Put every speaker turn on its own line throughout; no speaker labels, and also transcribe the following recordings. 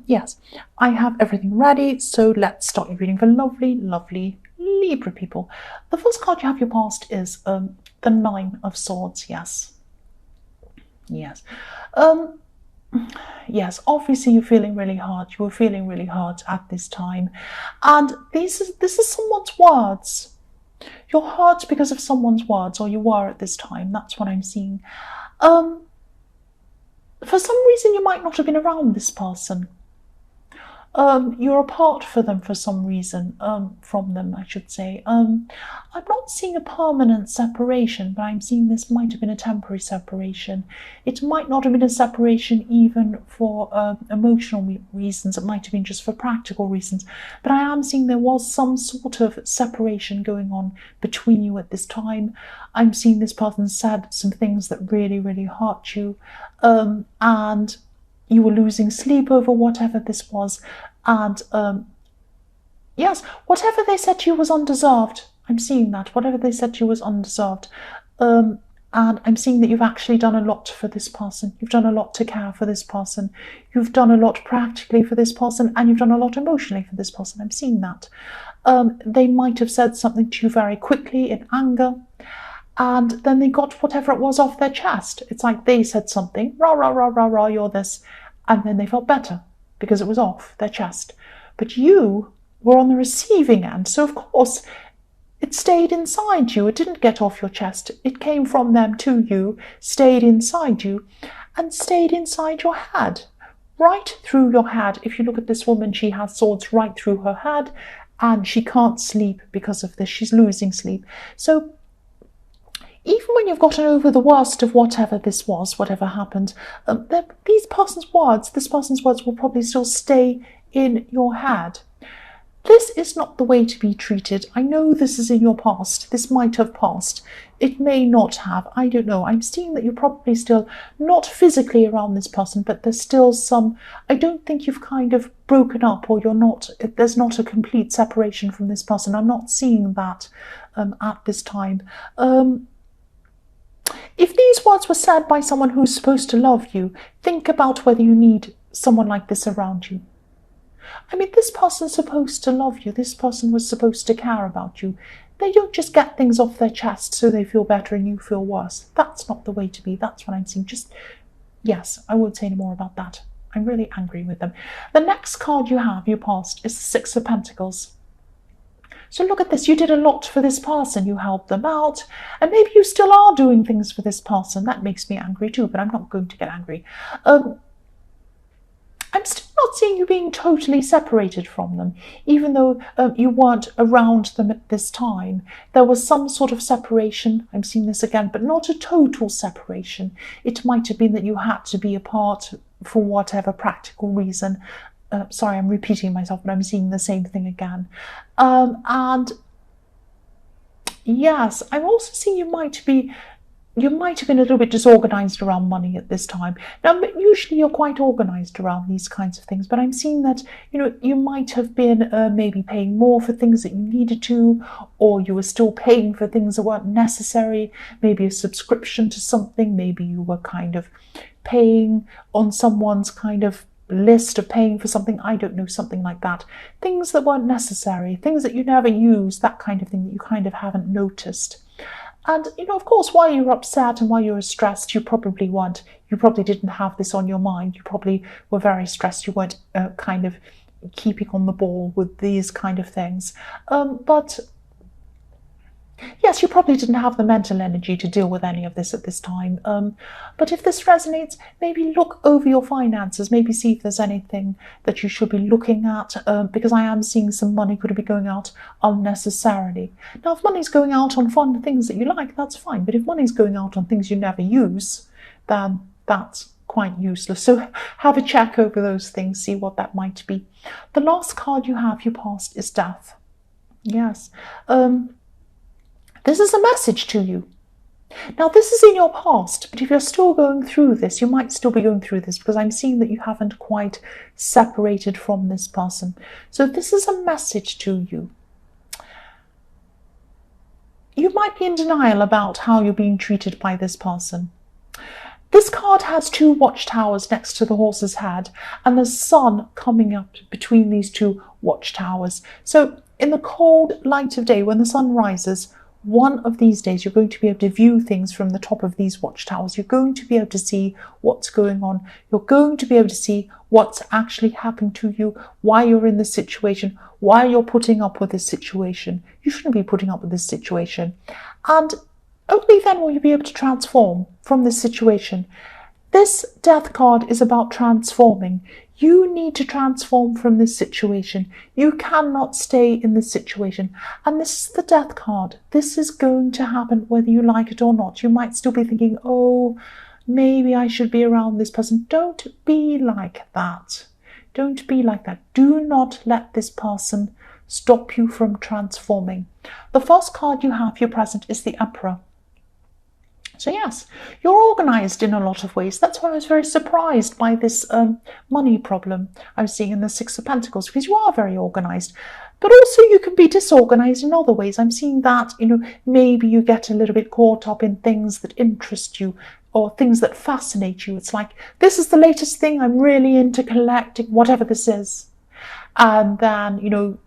Yes, I have everything ready, so let's start your reading for lovely, lovely Libra people. The first card you have your past is the Nine of Swords. Yes. Yes. Yes, obviously you're feeling really hard. You were feeling really hard at this time. And this is someone's words. You're hurt because of someone's words, or you were at this time. That's what I'm seeing. For some reason you might not have been around this person. You're apart for them for some reason, from them, I should say. I'm not seeing a permanent separation, but I'm seeing this might have been a temporary separation. It might not have been a separation even for emotional reasons. It might have been just for practical reasons. But I am seeing there was some sort of separation going on between you at this time. I'm seeing this person said some things that really, really hurt you, and you were losing sleep over whatever this was. And yes, whatever they said to you was undeserved. I'm seeing that. Whatever they said to you was undeserved. And I'm seeing that you've actually done a lot for this person. You've done a lot to care for this person. You've done a lot practically for this person, and you've done a lot emotionally for this person. I'm seeing that. They might have said something to you very quickly in anger, and then they got whatever it was off their chest. It's like they said something, rah, rah, rah, rah, rah, you're this, and then they felt better because it was off their chest. But you were on the receiving end, so of course it stayed inside you. It didn't get off your chest. It came from them to you, stayed inside you, and stayed inside your head, right through your head. If you look at this woman, she has swords right through her head, and she can't sleep because of this. She's losing sleep. So even when you've gotten over the worst of whatever this was, whatever happened, this person's words will probably still stay in your head. This is not the way to be treated. I know this is in your past. This might have passed. It may not have. I don't know. I'm seeing that you're probably still not physically around this person, but there's still some. I don't think you've kind of broken up, or there's not a complete separation from this person. I'm not seeing that at this time. If these words were said by someone who's supposed to love you, think about whether you need someone like this around you. I mean, this person's supposed to love you. This person was supposed to care about you. They don't just get things off their chest so they feel better and you feel worse. That's not the way to be. That's what I'm seeing. Yes, I won't say any more about that. I'm really angry with them. The next card you have, your past, is the Six of Pentacles. So look at this. You did a lot for this person. You helped them out. And maybe you still are doing things for this person. That makes me angry too, but I'm not going to get angry. I'm still not seeing you being totally separated from them, even though you weren't around them at this time. There was some sort of separation. I'm seeing this again, but not a total separation. It might have been that you had to be apart for whatever practical reason. Sorry, I'm repeating myself, but I'm seeing the same thing again. And yes, I'm also seeing you might have been a little bit disorganized around money at this time. Now, usually you're quite organized around these kinds of things, but I'm seeing that, you might have been maybe paying more for things that you needed to, or you were still paying for things that weren't necessary, maybe a subscription to something, maybe you were kind of paying on someone's kind of list of paying for something, I don't know, something like that. Things that weren't necessary, things that you never used, that kind of thing that you kind of haven't noticed. And, of course, while you were upset and while you were stressed, you probably didn't have this on your mind. You probably were very stressed. You weren't kind of keeping on the ball with these kind of things. But yes, you probably didn't have the mental energy to deal with any of this at this time. But if this resonates, maybe look over your finances, maybe see if there's anything that you should be looking at, because I am seeing some money could be going out unnecessarily. Now, if money's going out on fun things that you like, that's fine. But if money's going out on things you never use, then that's quite useless. So have a check over those things, see what that might be. The last card you have, your past, is Death. Yes. This is a message to you. Now, this is in your past, but if you're still going through this, you might still be going through this, because I'm seeing that you haven't quite separated from this person. So this is a message to you. You might be in denial about how you're being treated by this person. This card has two watchtowers next to the horse's head, and the sun coming up between these two watchtowers. So in the cold light of day, when the sun rises, one of these days you're going to be able to view things from the top of these watchtowers. You're going to be able to see what's going on. You're going to be able to see what's actually happened to you, why you're in this situation, why you're putting up with this situation. You shouldn't be putting up with this situation. And only then will you be able to transform from this situation. This death card is about transforming. You need to transform from this situation. You cannot stay in this situation. And this is the death card. This is going to happen whether you like it or not. You might still be thinking, oh, maybe I should be around this person. Don't be like that. Don't be like that. Do not let this person stop you from transforming. The first card you have here present is the Emperor. So yes, you're organised in a lot of ways. That's why I was very surprised by this money problem I was seeing in the Six of Pentacles, because you are very organised. But also you can be disorganised in other ways. I'm seeing that, maybe you get a little bit caught up in things that interest you or things that fascinate you. It's like, this is the latest thing, I'm really into collecting, whatever this is. And then,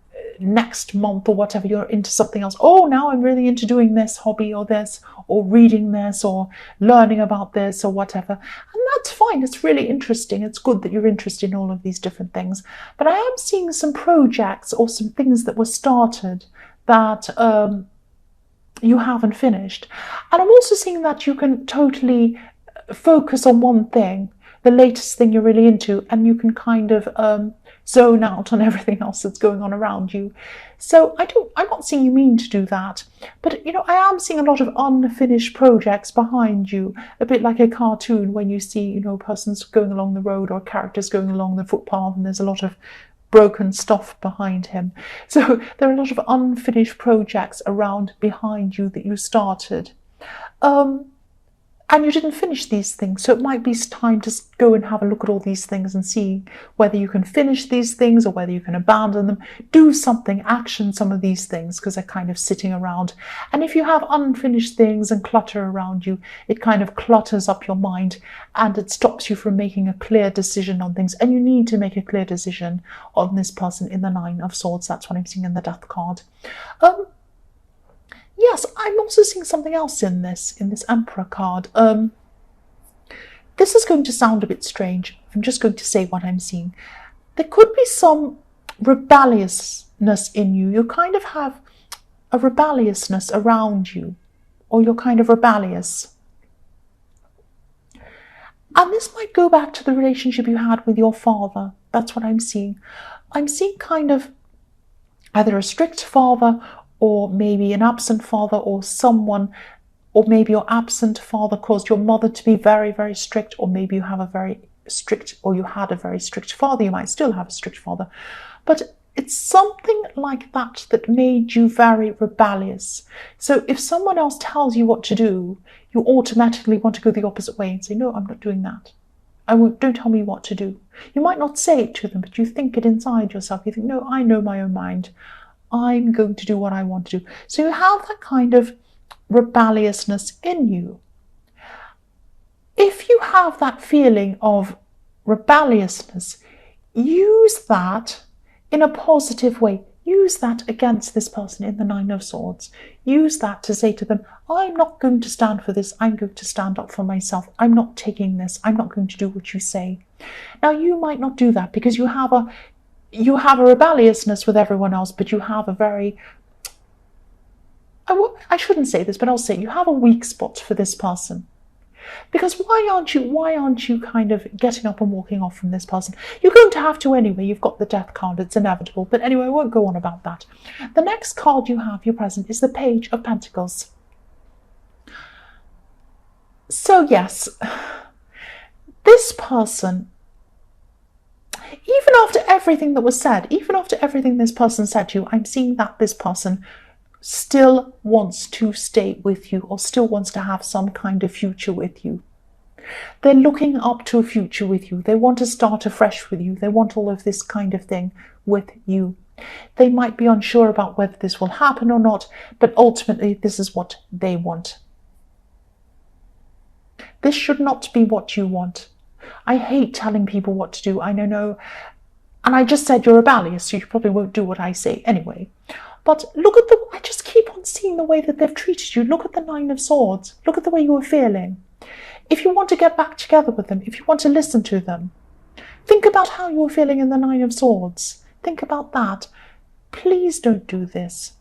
next month or whatever, you're into something else. Oh, now I'm really into doing this hobby or this, or reading this, or learning about this or whatever. And that's fine. It's really interesting. It's good that you're interested in all of these different things. But I am seeing some projects or some things that were started that you haven't finished. And I'm also seeing that you can totally focus on one thing, the latest thing you're really into, and you can kind of zone out on everything else that's going on around you. So I'm not seeing you mean to do that, but I am seeing a lot of unfinished projects behind you, a bit like a cartoon when you see persons going along the road or characters going along the footpath, and there's a lot of broken stuff behind him. So there are a lot of unfinished projects around behind you that you started. And you didn't finish these things, so it might be time to go and have a look at all these things and see whether you can finish these things or whether you can abandon them. Do something, action some of these things, because they're kind of sitting around. And if you have unfinished things and clutter around you, it kind of clutters up your mind and it stops you from making a clear decision on things. And you need to make a clear decision on this person in the Nine of Swords. That's what I'm seeing in the Death card. Yes, I'm also seeing something else in this Emperor card. This is going to sound a bit strange. I'm just going to say what I'm seeing. There could be some rebelliousness in you. You kind of have a rebelliousness around you, or you're kind of rebellious. And this might go back to the relationship you had with your father. That's what I'm seeing. I'm seeing kind of either a strict father, or maybe an absent father, or someone, or maybe your absent father caused your mother to be very, very strict, or maybe you have a very strict, or you had a very strict father. You might still have a strict father, but it's something like that that made you very rebellious. So if someone else tells you what to do, you automatically want to go the opposite way and say, no, I'm not doing that. Don't tell me what to do. You might not say it to them, but you think it inside yourself. You think, no, I know my own mind. I'm going to do what I want to do. So you have that kind of rebelliousness in you. If you have that feeling of rebelliousness, use that in a positive way. Use that against this person in the Nine of Swords. Use that to say to them, I'm not going to stand for this. I'm going to stand up for myself. I'm not taking this. I'm not going to do what you say. Now, you might not do that because you have a rebelliousness with everyone else, but you have a very, I shouldn't say this, but I'll say you have a weak spot for this person. Because why aren't you kind of getting up and walking off from this person? You're going to have to anyway. You've got the Death card. It's inevitable. But anyway, I won't go on about that. The next card you have here present is the Page of Pentacles. So yes, this person, even after everything that was said, even after everything this person said to you, I'm seeing that this person still wants to stay with you, or still wants to have some kind of future with you. They're looking up to a future with you. They want to start afresh with you. They want all of this kind of thing with you. They might be unsure about whether this will happen or not, but ultimately this is what they want. This should not be what you want. I hate telling people what to do. I know. And I just said you're rebellious, so you probably won't do what I say anyway. But look at I just keep on seeing the way that they've treated you. Look at the Nine of Swords. Look at the way you were feeling. If you want to get back together with them, if you want to listen to them, think about how you were feeling in the Nine of Swords. Think about that. Please don't do this.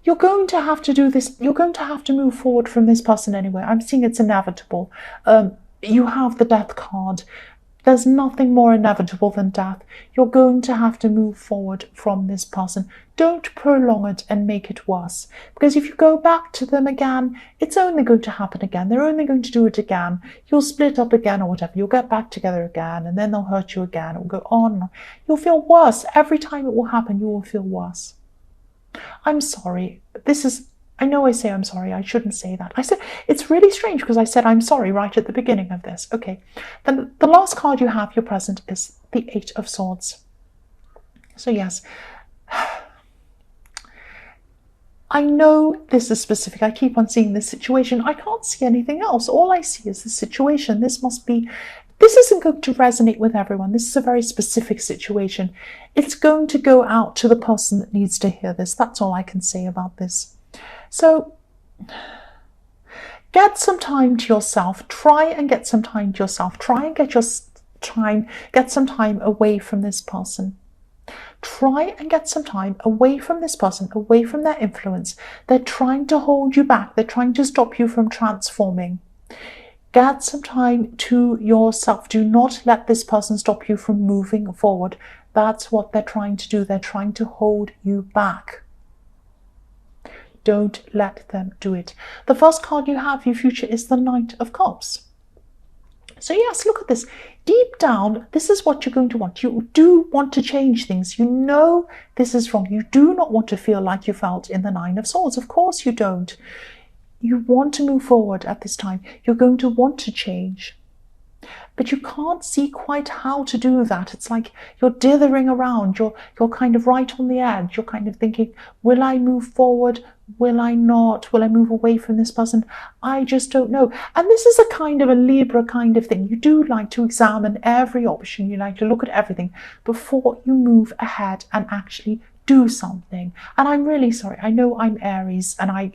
You're going to have to do this. You're going to have to move forward from this person anyway. I'm seeing it's inevitable. You have the Death card. There's nothing more inevitable than death. You're going to have to move forward from this person. Don't prolong it and make it worse. Because if you go back to them again, it's only going to happen again. They're only going to do it again. You'll split up again or whatever. You'll get back together again and then they'll hurt you again. It will go on. You'll feel worse. Every time it will happen, you will feel worse. I'm sorry. I know I say I'm sorry. I shouldn't say that. I said it's really strange because I said I'm sorry right at the beginning of this. Okay. Then the last card you have, your present, is the Eight of Swords. So yes, I know this is specific. I keep on seeing this situation. I can't see anything else. All I see is this situation. This isn't going to resonate with everyone. This is a very specific situation. It's going to go out to the person that needs to hear this. That's all I can say about this. So get some time to yourself. Try and get some time to yourself. Try and get some time away from this person. Try and get some time away from this person, away from their influence. They're trying to hold you back. They're trying to stop you from transforming. Get some time to yourself. Do not let this person stop you from moving forward. That's what they're trying to do. They're trying to hold you back. Don't let them do it. The first card you have, your future, is the Knight of Cups. So yes, look at this. Deep down, this is what you're going to want. You do want to change things. You know this is wrong. You do not want to feel like you felt in the Nine of Swords. Of course you don't. You want to move forward at this time. You're going to want to change. But you can't see quite how to do that. It's like you're dithering around. You're kind of right on the edge. You're kind of thinking, will I move forward? Will I not? Will I move away from this person? I just don't know. And this is a kind of a Libra kind of thing. You do like to examine every option. You like to look at everything before you move ahead and actually do something. And I'm really sorry. I know I'm Aries and I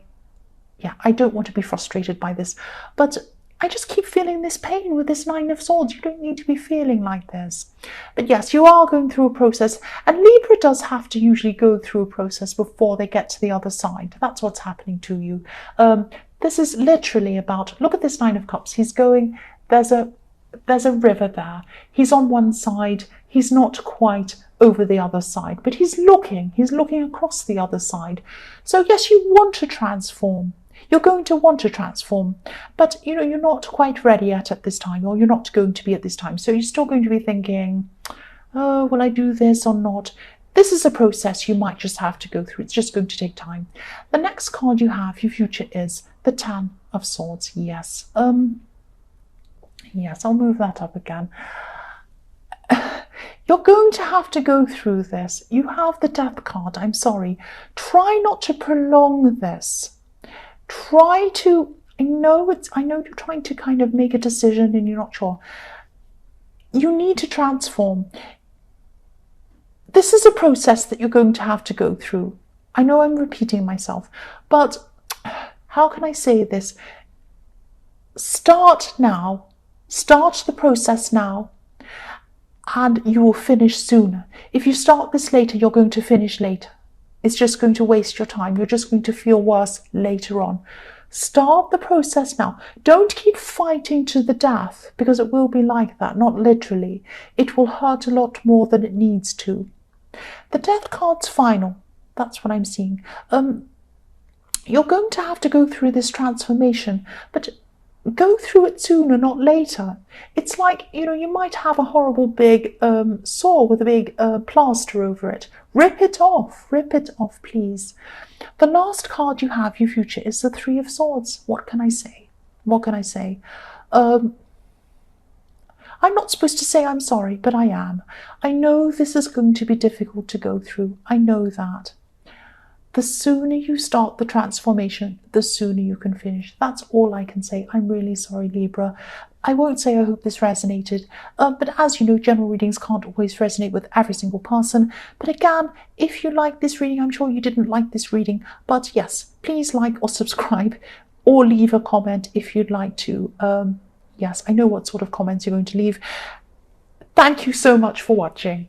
don't want to be frustrated by this. But I just keep feeling this pain with this Nine of Swords. You don't need to be feeling like this. But yes, you are going through a process. And Libra does have to usually go through a process before they get to the other side. That's what's happening to you. This is literally about, look at this Nine of Cups. He's going, there's a river there. He's on one side. He's not quite over the other side. But he's looking across the other side. So yes, you want to transform. You're going to want to transform, but you're not quite ready yet at this time, or you're not going to be at this time. So you're still going to be thinking, oh, will I do this or not? This is a process you might just have to go through. It's just going to take time. The next card you have, your future, is the Ten of Swords. Yes. Yes, I'll move that up again. You're going to have to go through this. You have the Death card. I'm sorry. Try not to prolong this. I know you're trying to kind of make a decision and you're not sure. You need to transform. This is a process that you're going to have to go through. I know I'm repeating myself, but how can I say this? Start now. Start the process now, and you will finish sooner. If you start this later, you're going to finish later. It's just going to waste your time. You're just going to feel worse later on. Start the process now. Don't keep fighting to the death, because it will be like that, not literally. It will hurt a lot more than it needs to. The Death card's final. That's what I'm seeing. You're going to have to go through this transformation, but go through it sooner, not later. It's like, you might have a horrible big sore with a big plaster over it. Rip it off, please. The last card you have, your future, is the Three of Swords. What can I say? I'm not supposed to say I'm sorry, but I am. I know this is going to be difficult to go through. I know that. the sooner you start the transformation, the sooner you can finish. That's all I can say. I'm really sorry, Libra. I won't say I hope this resonated, but as you know, general readings can't always resonate with every single person. But again, if you like this reading, I'm sure you didn't like this reading, but yes, please like or subscribe or leave a comment if you'd like to. Yes, I know what sort of comments you're going to leave. Thank you so much for watching.